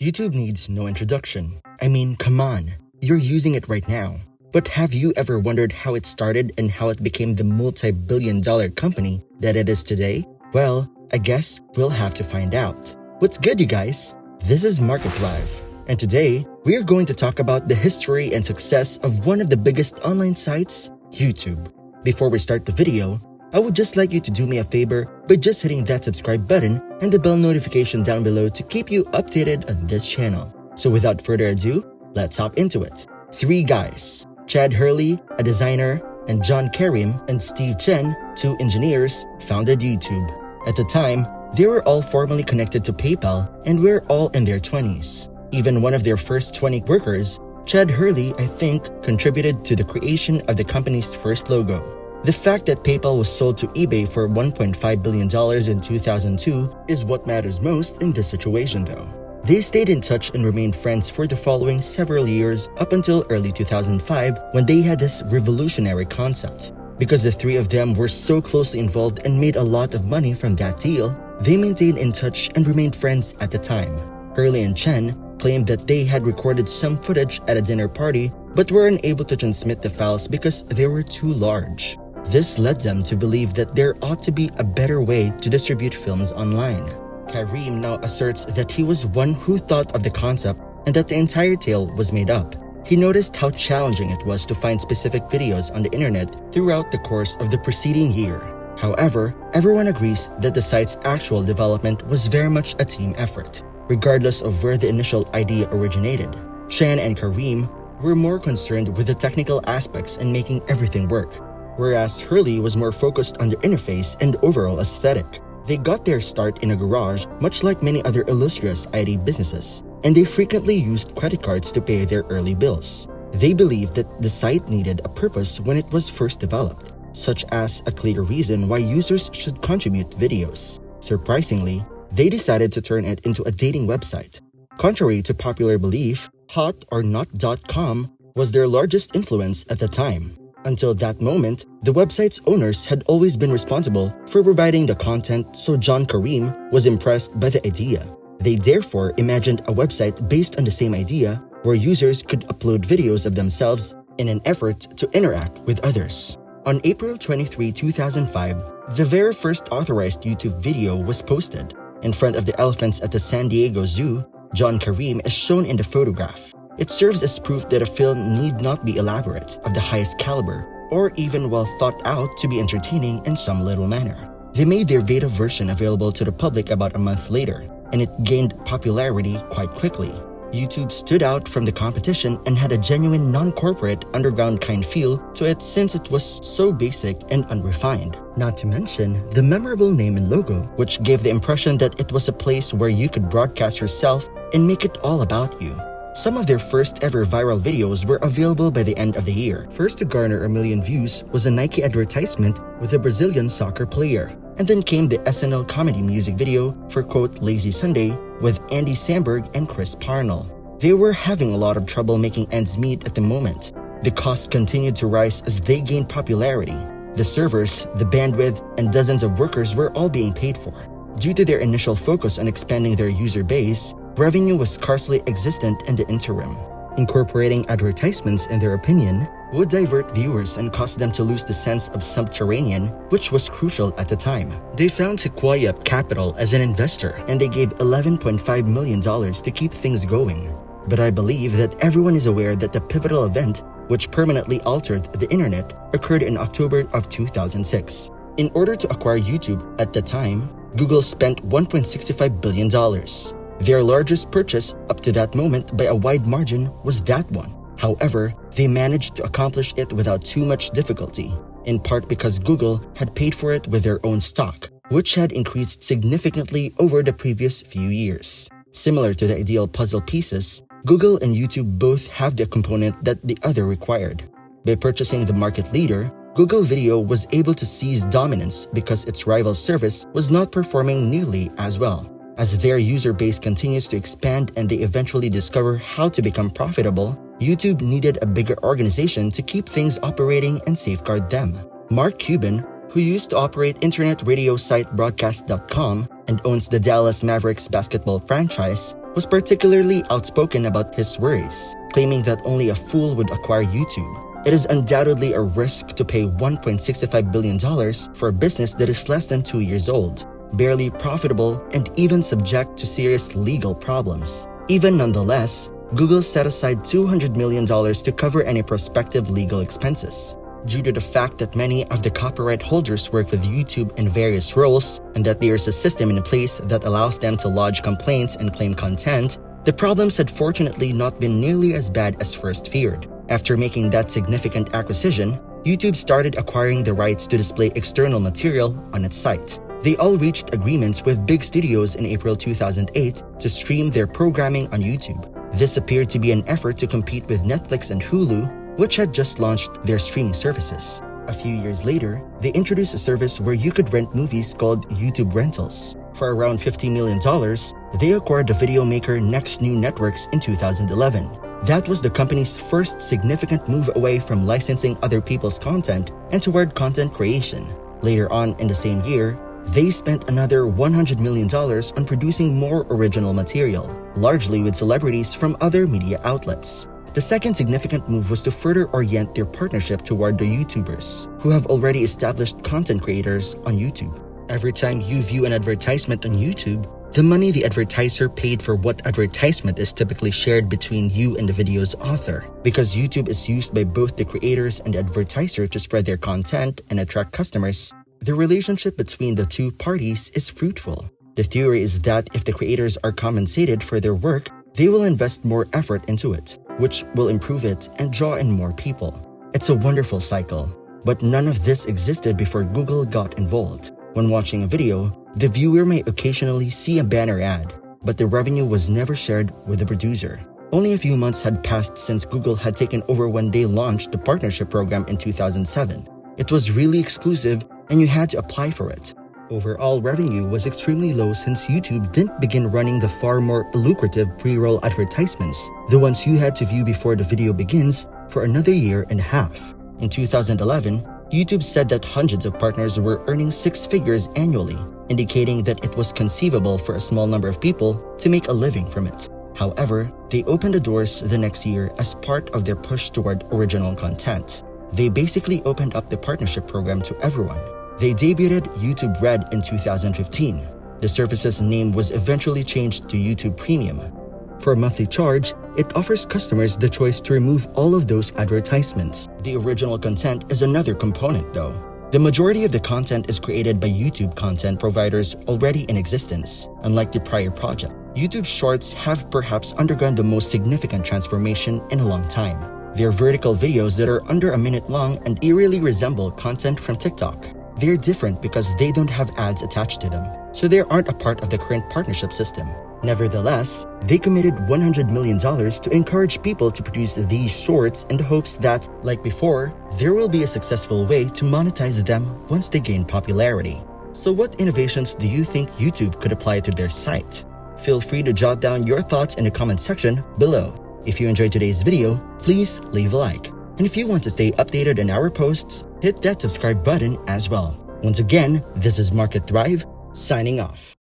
YouTube needs no introduction. I mean, come on, you're using it right now. But have you ever wondered how it started and how it became the multi-billion-dollar company that it is today? Well, I guess we'll have to find out. What's good, you guys? This is Market Live, and today we are going to talk about the history and success of one of the biggest online sites, YouTube. Before we start the video, I would just like you to do me a favor by just hitting that subscribe button and the bell notification down below to keep you updated on this channel. So without further ado, let's hop into it. Three guys, Chad Hurley, a designer, and John Karim and Steve Chen, two engineers, founded YouTube. At the time, they were all formally connected to PayPal and were all in their 20s. Even one of their first 20 workers, Chad Hurley, I think, contributed to the creation of the company's first logo. The fact that PayPal was sold to eBay for $1.5 billion in 2002 is what matters most in this situation though. They stayed in touch and remained friends for the following several years up until early 2005 when they had this revolutionary concept. Because the three of them were so closely involved and made a lot of money from that deal, they maintained in touch and remained friends at the time. Hurley and Chen claimed that they had recorded some footage at a dinner party but were unable to transmit the files because they were too large. This led them to believe that there ought to be a better way to distribute films online. Karim now asserts that he was one who thought of the concept and that the entire tale was made up. He noticed how challenging it was to find specific videos on the internet throughout the course of the preceding year. However, everyone agrees that the site's actual development was very much a team effort, regardless of where the initial idea originated. Chen and Karim were more concerned with the technical aspects and making everything work, whereas Hurley was more focused on the interface and overall aesthetic. They got their start in a garage, much like many other illustrious IT businesses, and they frequently used credit cards to pay their early bills. They believed that the site needed a purpose when it was first developed, such as a clear reason why users should contribute videos. Surprisingly, they decided to turn it into a dating website. Contrary to popular belief, hotornot.com was their largest influence at the time. Until that moment, the website's owners had always been responsible for providing the content, so John Karim was impressed by the idea. They therefore imagined a website based on the same idea where users could upload videos of themselves in an effort to interact with others. On April 23, 2005, the very first authorized YouTube video was posted. In front of the elephants at the San Diego Zoo, John Karim is shown in the photograph. It serves as proof that a film need not be elaborate, of the highest caliber, or even well thought out to be entertaining in some little manner. They made their beta version available to the public about a month later, and it gained popularity quite quickly. YouTube stood out from the competition and had a genuine non-corporate underground kind feel to it since it was so basic and unrefined. Not to mention the memorable name and logo, which gave the impression that it was a place where you could broadcast yourself and make it all about you. Some of their first ever viral videos were available by the end of the year. First to garner 1 million views was a Nike advertisement with a Brazilian soccer player. And then came the SNL comedy music video for quote Lazy Sunday with Andy Samberg and Chris Parnell. They were having a lot of trouble making ends meet at the moment. The cost continued to rise as they gained popularity. The servers, the bandwidth, and dozens of workers were all being paid for. Due to their initial focus on expanding their user base, revenue was scarcely existent in the interim. Incorporating advertisements, in their opinion, would divert viewers and cause them to lose the sense of subterranean, which was crucial at the time. They found Sequoia Capital as an investor, and they gave $11.5 million to keep things going. But I believe that everyone is aware that the pivotal event, which permanently altered the internet, occurred in October of 2006. In order to acquire YouTube at the time, Google spent $1.65 billion. Their largest purchase up to that moment by a wide margin was that one. However, they managed to accomplish it without too much difficulty, in part because Google had paid for it with their own stock, which had increased significantly over the previous few years. Similar to the ideal puzzle pieces, Google and YouTube both have the component that the other required. By purchasing the market leader, Google Video was able to seize dominance because its rival service was not performing nearly as well. As their user base continues to expand and they eventually discover how to become profitable, YouTube needed a bigger organization to keep things operating and safeguard them. Mark Cuban, who used to operate internet radio site Broadcast.com and owns the Dallas Mavericks basketball franchise, was particularly outspoken about his worries, claiming that only a fool would acquire YouTube. It is undoubtedly a risk to pay $1.65 billion for a business that is less than 2 years old, barely profitable, and even subject to serious legal problems. Even nonetheless, Google set aside $200 million to cover any prospective legal expenses. Due to the fact that many of the copyright holders work with YouTube in various roles and that there is a system in place that allows them to lodge complaints and claim content, the problems had fortunately not been nearly as bad as first feared. After making that significant acquisition, YouTube started acquiring the rights to display external material on its site. They all reached agreements with big studios in April 2008 to stream their programming on YouTube. This appeared to be an effort to compete with Netflix and Hulu, which had just launched their streaming services. A few years later, they introduced a service where you could rent movies called YouTube Rentals. For around $50 million, they acquired the video maker Next New Networks in 2011. That was the company's first significant move away from licensing other people's content and toward content creation. Later on in the same year, they spent another $100 million on producing more original material, largely with celebrities from other media outlets. The second significant move was to further orient their partnership toward the YouTubers, who have already established content creators on YouTube. Every time you view an advertisement on YouTube, the money the advertiser paid for what advertisement is typically shared between you and the video's author. Because YouTube is used by both the creators and the advertiser to spread their content and attract customers, the relationship between the two parties is fruitful. The theory is that if the creators are compensated for their work, they will invest more effort into it, which will improve it and draw in more people. It's a wonderful cycle, but none of this existed before Google got involved. When watching a video, the viewer may occasionally see a banner ad, but the revenue was never shared with the producer. Only a few months had passed since Google had taken over when they launched the partnership program in 2007. It was really exclusive and you had to apply for it. Overall revenue was extremely low since YouTube didn't begin running the far more lucrative pre-roll advertisements, the ones you had to view before the video begins, for another year and a half. In 2011, YouTube said that hundreds of partners were earning 6 figures annually, indicating that it was conceivable for a small number of people to make a living from it. However, they opened the doors the next year as part of their push toward original content. They basically opened up the partnership program to everyone. They debuted YouTube Red in 2015. The service's name was eventually changed to YouTube Premium. For a monthly charge, it offers customers the choice to remove all of those advertisements. The original content is another component though. The majority of the content is created by YouTube content providers already in existence. Unlike the prior project, YouTube Shorts have perhaps undergone the most significant transformation in a long time. They're vertical videos that are under a minute long and eerily resemble content from TikTok. They're different because they don't have ads attached to them, so they aren't a part of the current partnership system. Nevertheless, they committed $100 million to encourage people to produce these shorts in the hopes that, like before, there will be a successful way to monetize them once they gain popularity. So what innovations do you think YouTube could apply to their site? Feel free to jot down your thoughts in the comment section below. If you enjoyed today's video, please leave a like. And if you want to stay updated on our posts, hit that subscribe button as well. Once again, this is Market Thrive, signing off.